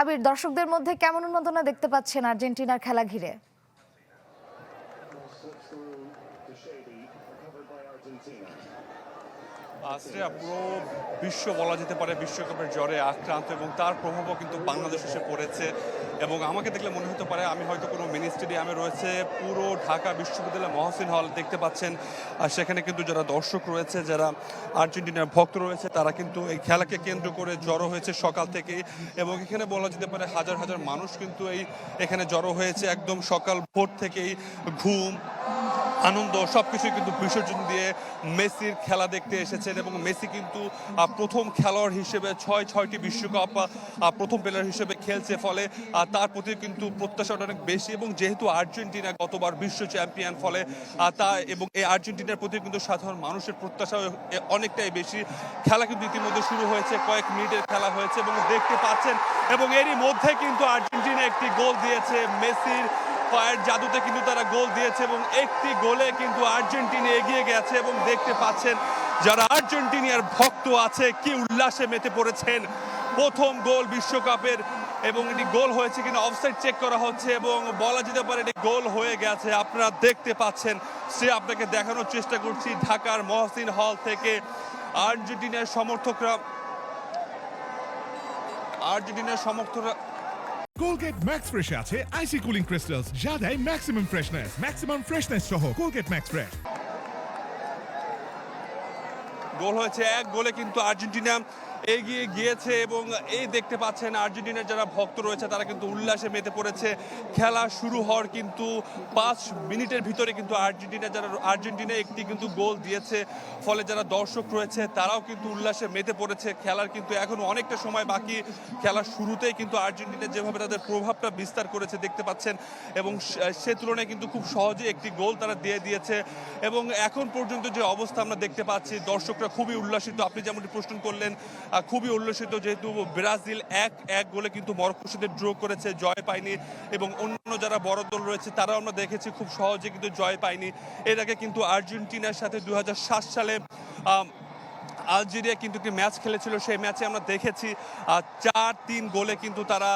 আবির, দর্শকদের মধ্যে কেমন উন্মাদনা দেখতে পাচ্ছেন আর্জেন্টিনার খেলা ঘিরে? আশ্রেয়া, পুরো বিশ্ব বলা যেতে পারে বিশ্বকাপের জ্বরে আক্রান্ত এবং তার প্রভাবও কিন্তু বাংলাদেশ এসে পড়েছে। এবং আমাকে দেখলে মনে হতে পারে আমি হয়তো কোনো মিনি স্টেডিয়ামে রয়েছে। পুরো ঢাকা বিশ্ববিদ্যালয় মহসিন হল দেখতে পাচ্ছেন, আর সেখানে কিন্তু যারা দর্শক রয়েছে, যারা আর্জেন্টিনার ভক্ত রয়েছে, তারা কিন্তু এই খেলাকে কেন্দ্র করে জড়ো হয়েছে সকাল থেকেই। এবং এখানে বলা যেতে পারে হাজার হাজার মানুষ কিন্তু এখানে জড়ো হয়েছে একদম সকাল ভোর থেকেই। ঘুম, আনন্দ সবকিছুই কিন্তু বিসর্জন দিয়ে মেসির খেলা দেখতে এসেছেন। এবং মেসি কিন্তু প্রথম খেলোয়াড় হিসেবে ছয়টি বিশ্বকাপ প্রথম প্লেয়ার হিসেবে খেলছে, ফলে তার প্রতি কিন্তু প্রত্যাশাটা অনেক বেশি। এবং যেহেতু আর্জেন্টিনা গতবার বিশ্ব চ্যাম্পিয়ন, ফলে তা এবং এই আর্জেন্টিনার প্রতি কিন্তু সাধারণ মানুষের প্রত্যাশা অনেকটাই বেশি। খেলা কিন্তু ইতিমধ্যে শুরু হয়েছে, কয়েক মিনিটের খেলা হয়েছে এবং দেখতে পাচ্ছেন। এবং এরই মধ্যে কিন্তু আর্জেন্টিনা একটি গোল দিয়েছে, মেসির পায়ের জাদুতে কিন্তু তারা গোল দিয়েছে এবং একটি গোলে কিন্তু আর্জেন্টিনা এগিয়ে গেছে। এবং দেখতে পাচ্ছেন যারা আর্জেন্টিনার ভক্ত আছে কি উল্লাসে মেতে পড়েছেন। প্রথম গোল বিশ্বকাপের, এবং এটি গোল হয়েছে কিনা অফসাইড চেক করা হচ্ছে এবং বলা যেতে পারে এটি গোল হয়ে গেছে। আপনারা দেখতে পাচ্ছেন, সে আপনাকে দেখানোর চেষ্টা করছি ঢাকার মহসিন হল থেকে। আর্জেন্টিনার সমর্থকরা কোলগেট ম্যাক্স ফ্রেশে আছে আইসি কুলিং ক্রিস্টালস, যা দেয় ম্যাক্সিমাম ফ্রেশনেস সহ কোলগেট ম্যাক্স ফ্রেশ। গোল হয়েছে, এক গোলে কিন্তু আর্জেন্টিনা এগিয়ে গিয়েছে। এবং এই দেখতে পাচ্ছেন আর্জেন্টিনার যারা ভক্ত রয়েছে তারা কিন্তু উল্লাসে মেতে পড়েছে। খেলা শুরু হওয়ার কিন্তু 5 মিনিটের ভিতরে কিন্তু আর্জেন্টিনা একটি কিন্তু গোল দিয়েছে, ফলে যারা দর্শক রয়েছে তারাও কিন্তু উল্লাসে মেতে পড়েছে। খেলার কিন্তু এখনো অনেকটা সময় বাকি। খেলার শুরুতেই কিন্তু আর্জেন্টিনা যেভাবে তাদের প্রভাবটা বিস্তার করেছে দেখতে পাচ্ছেন, এবং সে তুলনায় কিন্তু খুব সহজে একটি গোল তারা দিয়ে দিয়েছে। এবং এখন পর্যন্ত যে অবস্থা আমরা দেখতে পাচ্ছি, দর্শকরা খুবই উল্লাসিত। আপনি যেমনটি প্রশ্ন করলেন, খুবই উল্লসিত, যেহেতু ব্রাজিল এক গোলে কিন্তু মরক্কোর সাথে ড্র করেছে, জয় পায়নি। এবং অন্য যারা বড় দল রয়েছে তারাও আমরা দেখেছি খুব সহজে কিন্তু জয় পায়নি। এর আগে কিন্তু আর্জেন্টিনার সাথে 2007 সালে আলজেরিয়া কিন্তু একটি ম্যাচ খেলেছিল, সেই ম্যাচে আমরা দেখেছি 4-3 গোলে কিন্তু তারা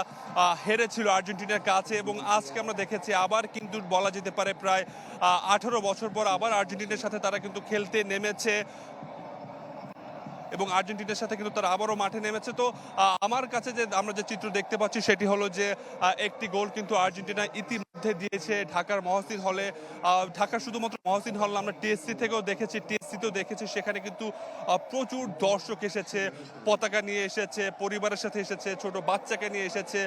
হেরেছিল আর্জেন্টিনার কাছে। এবং আজকে আমরা দেখেছি আবার কিন্তু বলা যেতে পারে প্রায় 18 বছর পর আবার আর্জেন্টিনার সাথে তারা কিন্তু খেলতে নেমেছে, এবং আর্জেন্টিনার সাথে কিন্তু তারা আবারও মাঠে নেমেছে। তো আমার কাছে যে আমরা যে চিত্র দেখতে পাচ্ছি সেটি হলো যে একটি গোল কিন্তু আর্জেন্টিনা ইতিমধ্যে দিয়েছে ঢাকার মহসিন হলে। ঢাকার শুধুমাত্র মহসিন হল না, আমরা টিএসসি থেকেও দেখেছি, টিএসসিতেও দেখেছি, সেখানে কিন্তু প্রচুর দর্শক এসেছে, পতাকা নিয়ে এসেছে, পরিবারের সাথে এসেছে, ছোট বাচ্চাকে নিয়ে এসেছে,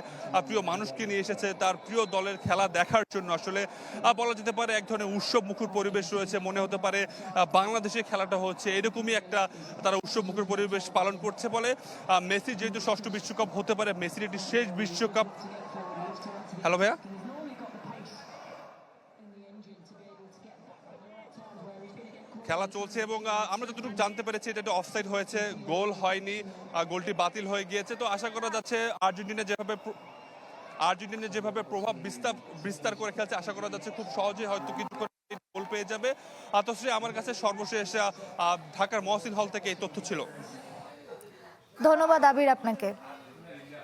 প্রিয় মানুষকে নিয়ে এসেছে তার প্রিয় দলের খেলা দেখার জন্য। আসলে বলা যেতে পারে এক ধরনের উৎসব মুখর পরিবেশ রয়েছে। মনে হতে পারে বাংলাদেশে খেলাটা হচ্ছে, এরকমই একটা তারা উৎসব মুখর পরিবেশ পালন করছে। বলে মেসি যেহেতু ষষ্ঠ বিশ্বকাপ হতে পারে, মেসির একটি শেষ বিশ্বকাপ। হ্যালো ভাইয়া, খেলা চলছে এবং আমরা যতটুকু জানতে পেরেছি এটা একটা অফসাইড হয়েছে, গোল হয়নি, গোলটি বাতিল হয়ে গিয়েছে। তো আশা করা যাচ্ছে আর্জেন্টিনা যেভাবে প্রভাব বিস্তার করে খেলছে, আশা করা যাচ্ছে খুব সহজেই হয়তো কিছু করে গোল পেয়ে যাবে। তো আমার কাছে সর্বশেষ ঢাকার মহসিন হল থেকে এই তথ্য ছিল। ধন্যবাদ আবির আপনাকে।